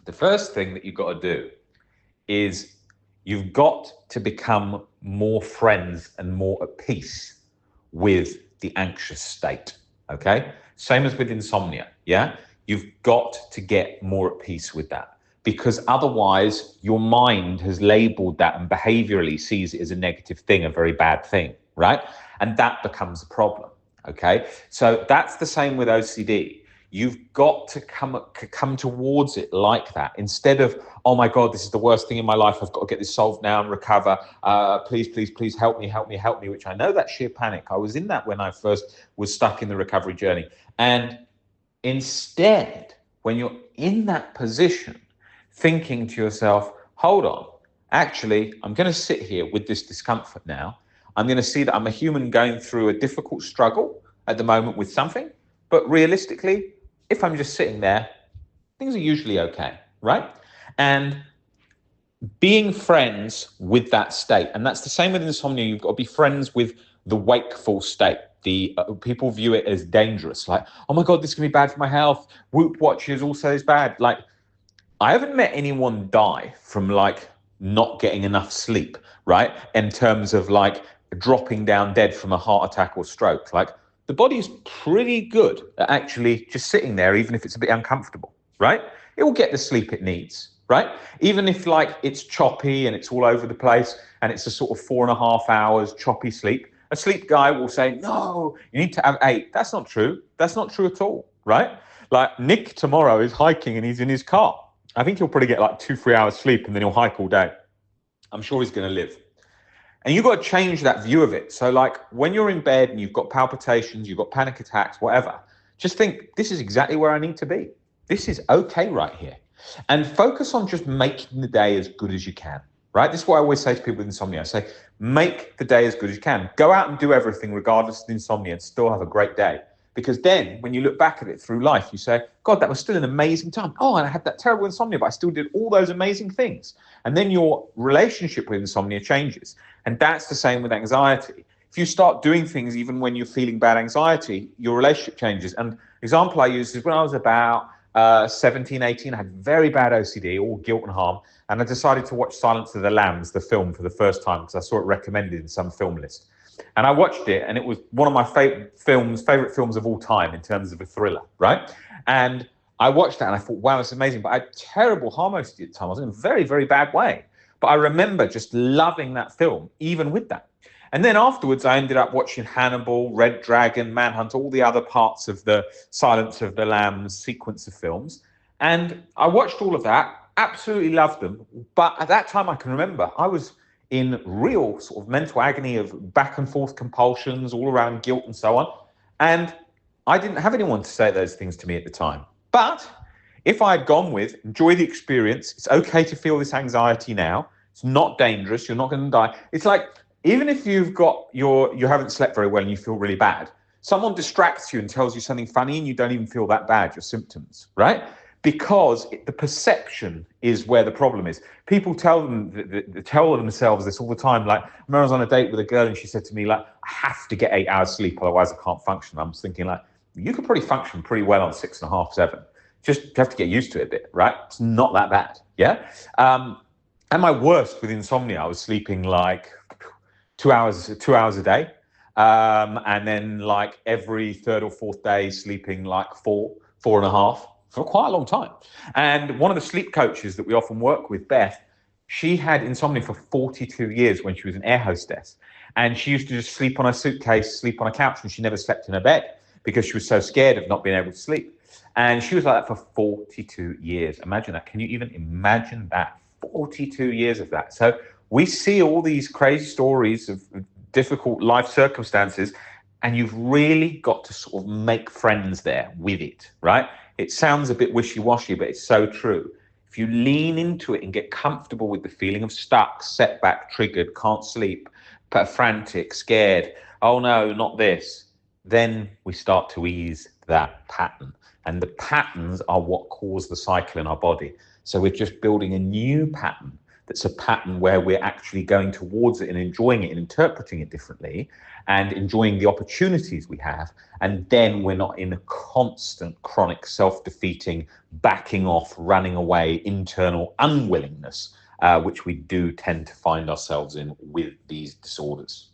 The first thing that you've got to do is you've got to become more friends and more at peace with the anxious state, okay? Same as with insomnia, yeah? You've got to get more at peace with that, because otherwise your mind has labeled that and behaviorally sees it as a negative thing, a very bad thing, right? And that becomes a problem, okay? So that's the same with OCD. You've got to come towards it like that, instead of, oh my God, this is the worst thing in my life, I've got to get this solved now and recover. Please, please, please help me, help me, help me, which I know that's sheer panic. I was in that when I first was stuck in the recovery journey. And instead, when you're in that position, thinking to yourself, hold on, actually, I'm going to sit here with this discomfort now. I'm going to see that I'm a human going through a difficult struggle at the moment with something, but realistically, if I'm just sitting there, things are usually okay, right? And being friends with that state, and that's the same with insomnia, you've got to be friends with the wakeful state. The people view it as dangerous, like, oh my God, this can be bad for my health. Whoop watchers also is bad. Like, I haven't met anyone die from like not getting enough sleep, right? In terms of like dropping down dead from a heart attack or stroke. Like, the body is pretty good at actually just sitting there, even if it's a bit uncomfortable, right? It will get the sleep it needs, right? Even if like it's choppy and it's all over the place and it's a sort of 4.5 hours choppy sleep, a sleep guy will say, no, you need to have 8. That's not true. That's not true at all, right? Like, Nick tomorrow is hiking and he's in his car. I think he'll probably get like 2-3 hours sleep and then he'll hike all day. I'm sure he's going to live. And you've got to change that view of it. So like, when you're in bed and you've got palpitations, you've got panic attacks, whatever, just think, this is exactly where I need to be. This is okay right here. And focus on just making the day as good as you can, right? This is what I always say to people with insomnia. I say, make the day as good as you can. Go out and do everything regardless of the insomnia and still have a great day. Because then when you look back at it through life, you say, God, that was still an amazing time. Oh, and I had that terrible insomnia, but I still did all those amazing things. And then your relationship with insomnia changes. And that's the same with anxiety. If you start doing things even when you're feeling bad anxiety, your relationship changes. And example I use is when I was about 17, 18, I had very bad OCD, all guilt and harm. And I decided to watch Silence of the Lambs, the film, for the first time because I saw it recommended in some film list. And I watched it, and it was one of my favorite films of all time in terms of a thriller, right? And I watched that, and I thought, wow, it's amazing. But I had terrible harm OCD at the time. I was in a very, very bad way. But I remember just loving that film, even with that. And then afterwards, I ended up watching Hannibal, Red Dragon, Manhunt, all the other parts of the Silence of the Lambs sequence of films. And I watched all of that, absolutely loved them. But at that time, I can remember, I was in real sort of mental agony of back and forth compulsions all around guilt and so on. And I didn't have anyone to say those things to me at the time. But if I had gone with, enjoy the experience, it's okay to feel this anxiety now, it's not dangerous, you're not going to die. It's like, even if you haven't slept very well and you feel really bad, someone distracts you and tells you something funny and you don't even feel that bad, your symptoms, right? Because the perception is where the problem is. People tell themselves this all the time. Like, I remember I was on a date with a girl and she said to me, like, I have to get 8 hours sleep, otherwise I can't function. I was thinking, like, you could probably function pretty well on 6.5, 7. Just have to get used to it a bit, right? It's not that bad, yeah? And my worst with insomnia, I was sleeping like 2 hours a day. And then like every third or fourth day, sleeping like 4.5. For quite a long time. And one of the sleep coaches that we often work with, Beth, she had insomnia for 42 years when she was an air hostess. And she used to just sleep on her suitcase, sleep on a couch, and she never slept in her bed because she was so scared of not being able to sleep. And she was like that for 42 years. Imagine that. Can you even imagine that? 42 years of that. So we see all these crazy stories of difficult life circumstances, and you've really got to sort of make friends there with it, right? It sounds a bit wishy-washy, but it's so true. If you lean into it and get comfortable with the feeling of stuck, setback, triggered, can't sleep, frantic, scared, oh no, not this, then we start to ease that pattern. And the patterns are what cause the cycle in our body. So we're just building a new pattern that's a pattern where we're actually going towards it and enjoying it and interpreting it differently and enjoying the opportunities we have. And then we're not in a constant chronic self-defeating, backing off, running away, internal unwillingness, which we do tend to find ourselves in with these disorders.